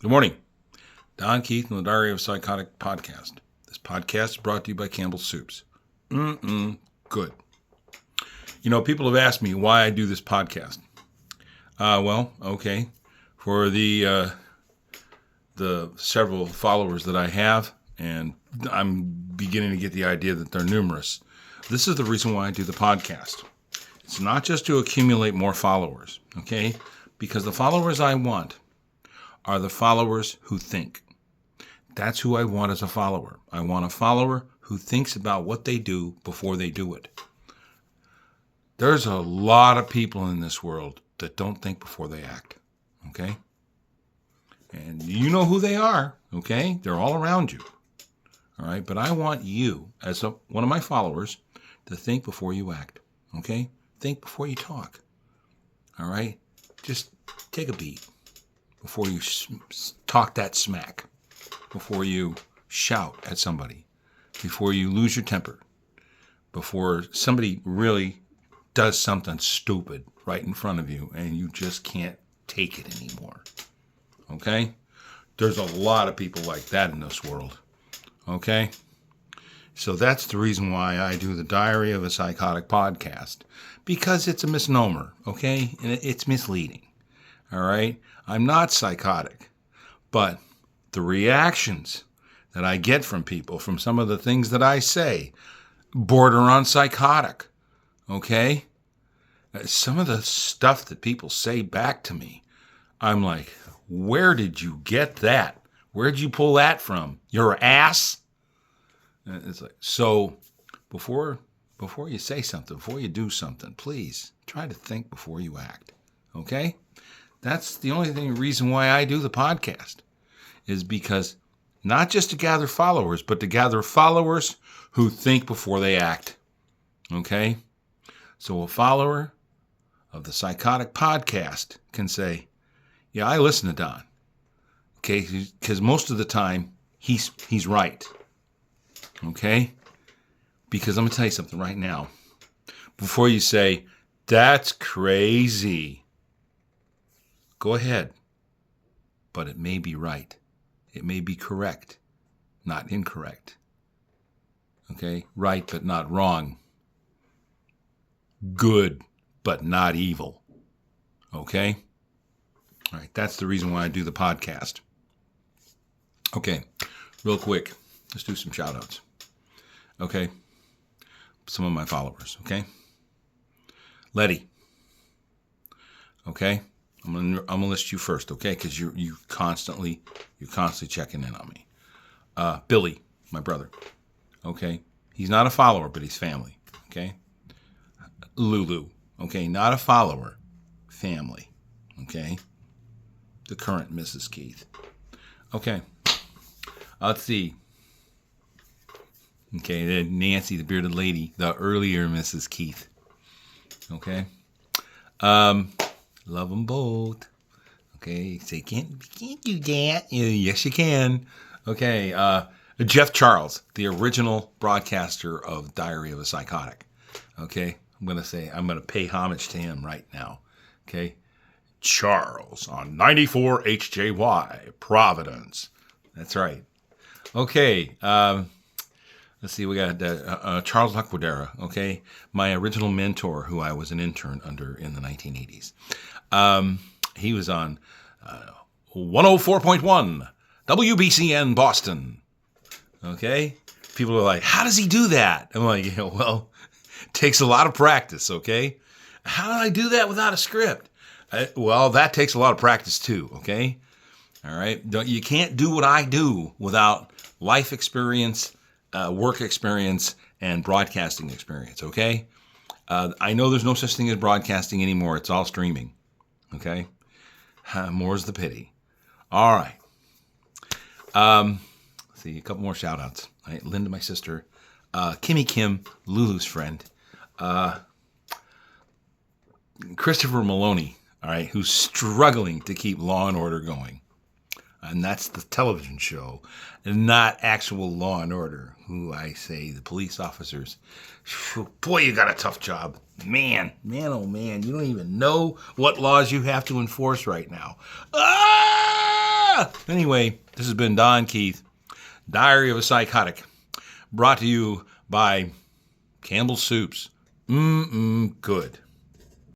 Good morning. Don Keith and the Diary of Psychotic podcast. This podcast is brought to you by Campbell's Soups. Good. You know, people have asked me why I do this podcast. Okay. For the several followers that I have, and I'm beginning to get the idea that they're numerous. This is the reason why I do the podcast. It's not just to accumulate more followers, okay? Because the followers I want are the followers who think. That's who I want as a follower. I want a follower who thinks about what they do before they do it. There's a lot of people in this world that don't think before they act, okay? And you know who they are, okay? They're all around you, all right? But I want you, as one of my followers, to think before you act, okay? Think before you talk, all right? Just take a beat before you talk that smack, before you shout at somebody, before you lose your temper, before somebody really does something stupid right in front of you and you just can't take it anymore. Okay? There's a lot of people like that in this world. Okay? So that's the reason why I do the Diary of a Psychotic podcast. Because it's a misnomer, okay? And it's misleading. All right? I'm not psychotic. But the reactions that I get from people, from some of the things that I say, border on psychotic. Okay? Some of the stuff that people say back to me, I'm like, where did you get that? Where'd you pull that from? Your ass? And it's like, so before you say something, before you do something, please try to think before you act. Okay? That's the only reason why I do the podcast, is because not just to gather followers, but to gather followers who think before they act. Okay? So a follower of the Psychotic podcast can say, yeah, I listen to Don. Okay? Because most of the time, he's right. Okay? Because I'm going to tell you something right now. Before you say, that's crazy, go ahead. But it may be right. It may be correct, not incorrect. Okay? Right, but not wrong. Good, but not evil. Okay? All right, that's the reason why I do the podcast. Okay, real quick, let's do some shout-outs. Okay? Some of my followers, okay? Letty. Okay? I'm gonna list you first, okay? Because you're constantly checking in on me. Billy, my brother. Okay? He's not a follower, but he's family. Okay? Lulu. Okay? Not a follower. Family. Okay? The current Mrs. Keith. Okay. Let's see. Okay, then Nancy, the bearded lady, the earlier Mrs. Keith. Okay? Love them both. Okay, say can't do that. Yes, you can. Okay, Jeff Charles, the original broadcaster of Diary of a Psychotic. Okay, I'm gonna pay homage to him right now. Okay, Charles on 94 HJY Providence. That's right. Okay, let's see. We got Charles Laquadera. Okay, my original mentor, who I was an intern under in the 1980s. He was on 104.1 WBCN Boston. Okay? People are like, how does he do that? I'm like, yeah, well, it takes a lot of practice, okay? How do I do that without a script? Well, that takes a lot of practice too, okay? All right? You can't do what I do without life experience, work experience, and broadcasting experience, okay? I know there's no such thing as broadcasting anymore. It's all streaming. Okay? More's the pity. All right. Let's see, a couple more shout-outs. All right, Linda, my sister. Kimmy Kim, Lulu's friend. Christopher Maloney, all right, who's struggling to keep Law and Order going. And that's the television show, and not actual Law and Order, who I say the police officers. Boy, you got a tough job. Man, oh man, you don't even know what laws you have to enforce right now. Ah! Anyway, this has been Don Keith, Diary of a Psychotic, brought to you by Campbell's Soups. Good.